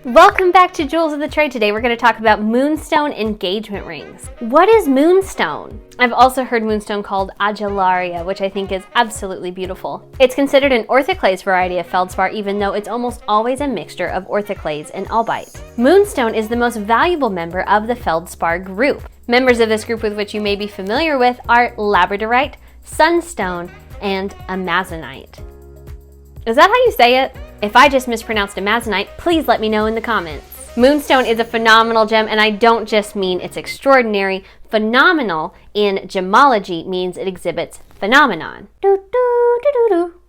Welcome back to Jewels of the Trade. Today we're going to talk about Moonstone engagement rings. What is Moonstone? I've also heard Moonstone called Adularia, which I think is absolutely beautiful. It's considered an orthoclase variety of feldspar, even though it's almost always a mixture of orthoclase and albite. Moonstone is the most valuable member of the feldspar group. Members of this group with which you may be familiar with are labradorite, sunstone, and amazonite. Is that how you say it? If I just mispronounced amazonite, please let me know in the comments. Moonstone is a phenomenal gem, and I don't just mean it's extraordinary. Phenomenal in gemology means it exhibits phenomenon.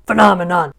Phenomenon.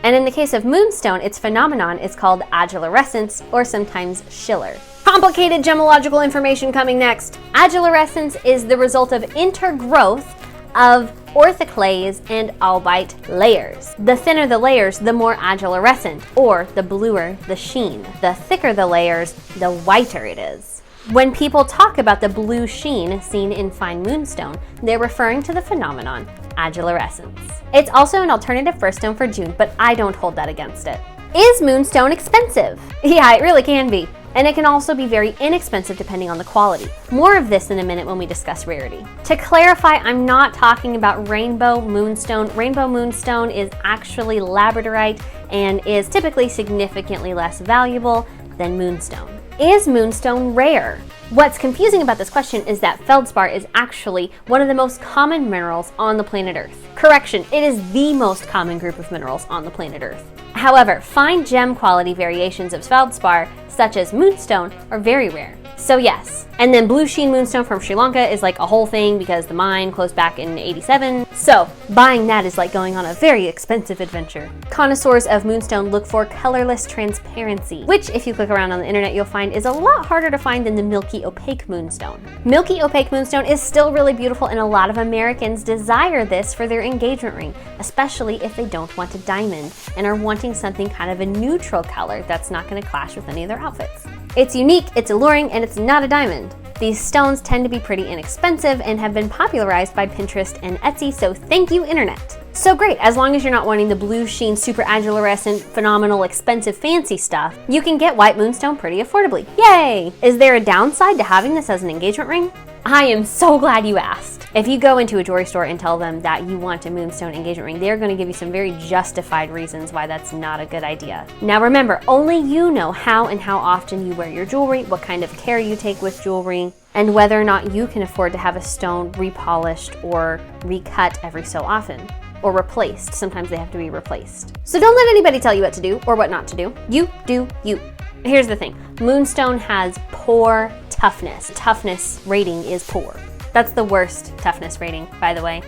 And in the case of Moonstone, its phenomenon is called adularescence, or sometimes schiller. Complicated gemological information coming next. Adularescence is the result of intergrowth of orthoclase and albite layers. The thinner the layers, the more adularescent, or the bluer the sheen. The thicker the layers, the whiter it is. When people talk about the blue sheen seen in fine moonstone, they're referring to the phenomenon adularescence. It's also an alternative first stone for June, but I don't hold that against it. Is moonstone expensive? Yeah, it really can be. And it can also be very inexpensive depending on the quality. More of this in a minute when we discuss rarity. To clarify, I'm not talking about rainbow moonstone. Rainbow moonstone is actually labradorite and is typically significantly less valuable than moonstone. Is moonstone rare? What's confusing about this question is that feldspar is actually one of the most common minerals on the planet Earth. Correction, it is the most common group of minerals on the planet Earth. However, fine gem quality variations of feldspar, such as moonstone, are very rare. So yes. And then blue sheen moonstone from Sri Lanka is like a whole thing because the mine closed back in '87. So buying that is like going on a very expensive adventure. Connoisseurs of moonstone look for colorless transparency, which if you click around on the internet you'll find is a lot harder to find than the milky opaque moonstone. Milky opaque moonstone is still really beautiful, and a lot of Americans desire this for their engagement ring, especially if they don't want a diamond and are wanting something kind of a neutral color that's not going to clash with any of their outfits. It's unique, it's alluring, and it's not a diamond. These stones tend to be pretty inexpensive and have been popularized by Pinterest and Etsy, so thank you, internet. So great, as long as you're not wanting the blue sheen, super adularescent, phenomenal, expensive, fancy stuff, you can get white moonstone pretty affordably. Yay! Is there a downside to having this as an engagement ring? I am so glad you asked. If you go into a jewelry store and tell them that you want a moonstone engagement ring, they're going to give you some very justified reasons why that's not a good idea. Now remember, only you know how and how often you wear your jewelry, what kind of care you take with jewelry, and whether or not you can afford to have a stone repolished or recut every so often. Or replaced. Sometimes they have to be replaced. So don't let anybody tell you what to do or what not to do. You do you. Here's the thing. Moonstone has poor toughness. Toughness rating is poor. That's the worst toughness rating, by the way.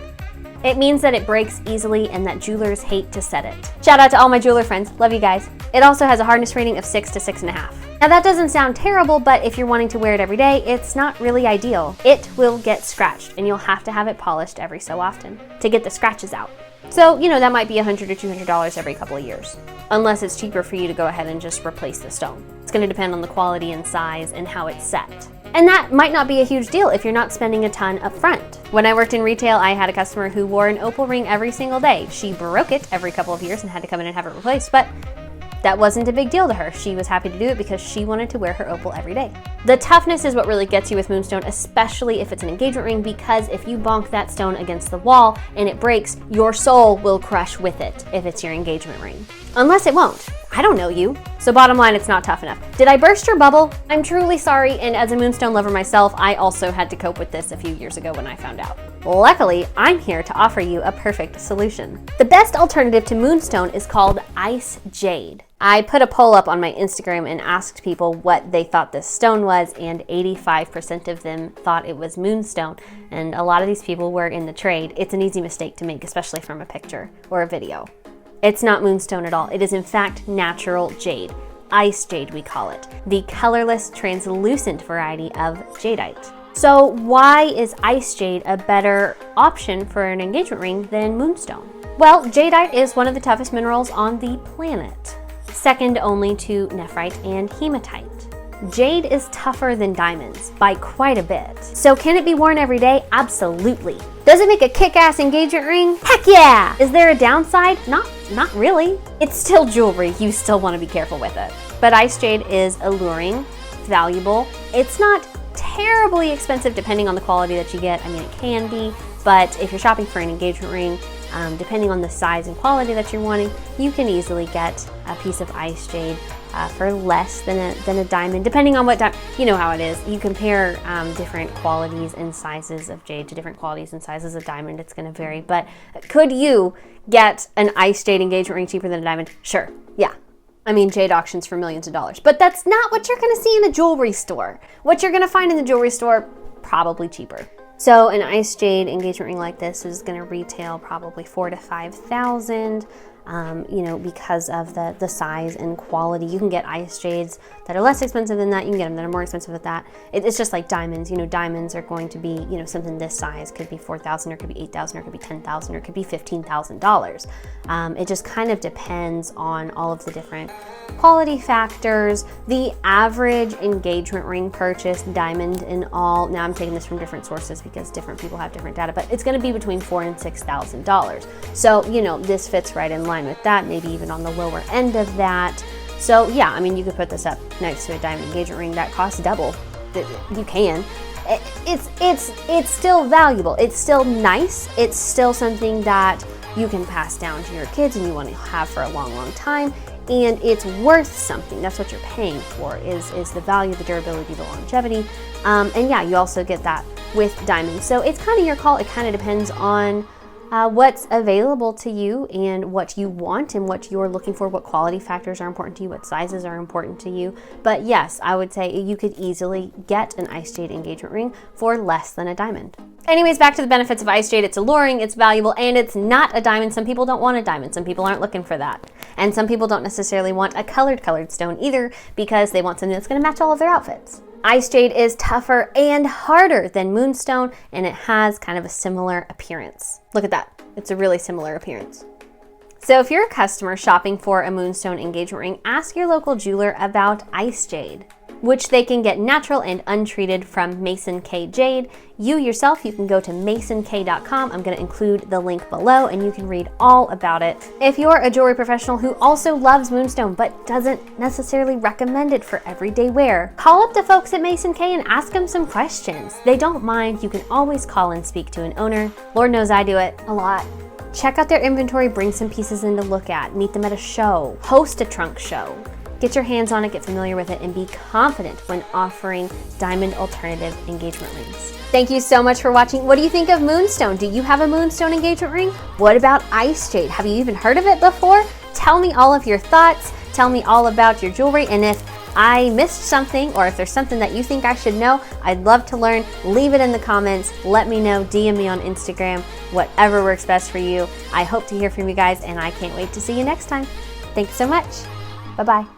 It means that it breaks easily and that jewelers hate to set it. Shout out to all my jeweler friends. Love you guys. It also has a hardness rating of 6 to 6.5. Now that doesn't sound terrible, but if you're wanting to wear it every day, it's not really ideal. It will get scratched and you'll have to have it polished every so often to get the scratches out. So, you know, that might be $100 or $200 every couple of years, unless it's cheaper for you to go ahead and just replace the stone. It's going to depend on the quality and size and how it's set. And that might not be a huge deal if you're not spending a ton up front. When I worked in retail, I had a customer who wore an opal ring every single day. She broke it every couple of years and had to come in and have it replaced, but that wasn't a big deal to her. She was happy to do it because she wanted to wear her opal every day. The toughness is what really gets you with moonstone, especially if it's an engagement ring, because if you bonk that stone against the wall and it breaks, your soul will crush with it if it's your engagement ring. Unless it won't. I don't know you. So bottom line, it's not tough enough. Did I burst your bubble? I'm truly sorry, and as a moonstone lover myself, I also had to cope with this a few years ago when I found out. Luckily, I'm here to offer you a perfect solution. The best alternative to moonstone is called Ice Jade. I put a poll up on my Instagram and asked people what they thought this stone was, and 85% of them thought it was moonstone, and a lot of these people were in the trade. It's an easy mistake to make, especially from a picture or a video. It's not moonstone at all. It is in fact natural jade. Ice jade, we call it. The colorless, translucent variety of jadeite. So why is ice jade a better option for an engagement ring than moonstone? Well, jadeite is one of the toughest minerals on the planet, second only to nephrite and hematite. Jade is tougher than diamonds by quite a bit. So can it be worn every day? Absolutely. Does it make a kick-ass engagement ring? Heck yeah! Is there a downside? Not not really. It's still jewelry. You still want to be careful with it. But Ice Jade is alluring, valuable. It's not terribly expensive depending on the quality that you get. I mean, it can be, but if you're shopping for an engagement ring, depending on the size and quality that you're wanting, you can easily get a piece of Ice Jade for less than a diamond, depending on what diamond. You know how it is. You compare different qualities and sizes of jade to different qualities and sizes of diamond. It's going to vary. But could you get an Ice Jade engagement ring cheaper than a diamond? Sure. Yeah. I mean, jade auctions for millions of dollars. But that's not what you're going to see in a jewelry store. What you're going to find in the jewelry store, probably cheaper. So an Ice Jade engagement ring like this is going to retail probably $4,000 to $5,000. You know, because of the size and quality. You can get Ice Jades that are less expensive than that. You can get them that are more expensive than that. It's just like diamonds. You know, diamonds are going to be, you know, something this size. Could be $4,000 or could be $8,000 or could be $10,000 or could be $15,000. It just kind of depends on all of the different quality factors. The average engagement ring purchase, diamond and all, now I'm taking this from different sources because different people have different data, but it's going to be between $4,000 and $6,000. So, you know, this fits right in line with that, maybe even on the lower end of that. So yeah, I mean, you could put this up next to a diamond engagement ring that costs double. You can. It's still valuable. It's still nice. It's still something that you can pass down to your kids and you want to have for a long, long time. And it's worth something. That's what you're paying for, is the value, the durability, the longevity. And yeah, you also get that with diamonds. So it's kind of your call. It kind of depends on what's available to you and what you want and what you're looking for, what quality factors are important to you, what sizes are important to you. But yes, I would say you could easily get an Ice Jade engagement ring for less than a diamond. Anyways, back to the benefits of Ice Jade. It's alluring, it's valuable, and it's not a diamond. Some people don't want a diamond. Some people aren't looking for that. And some people don't necessarily want a colored stone either because they want something that's going to match all of their outfits. Ice Jade is tougher and harder than Moonstone, and it has kind of a similar appearance. Look at that. It's a really similar appearance. So if you're a customer shopping for a Moonstone engagement ring, ask your local jeweler about Ice Jade, which they can get natural and untreated from Mason K Jade. You yourself, you can go to masonk.com. I'm going to include the link below and you can read all about it. If you're a jewelry professional who also loves Moonstone but doesn't necessarily recommend it for everyday wear, call up the folks at Mason K and ask them some questions. They don't mind. You can always call and speak to an owner. Lord knows I do it a lot. Check out their inventory, bring some pieces in to look at, meet them at a show, host a trunk show. Get your hands on it, get familiar with it, and be confident when offering diamond alternative engagement rings. Thank you so much for watching. What do you think of Moonstone? Do you have a Moonstone engagement ring? What about Ice Jade? Have you even heard of it before? Tell me all of your thoughts. Tell me all about your jewelry. And if I missed something or if there's something that you think I should know, I'd love to learn. Leave it in the comments. Let me know. DM me on Instagram. Whatever works best for you. I hope to hear from you guys, and I can't wait to see you next time. Thanks so much. Bye-bye.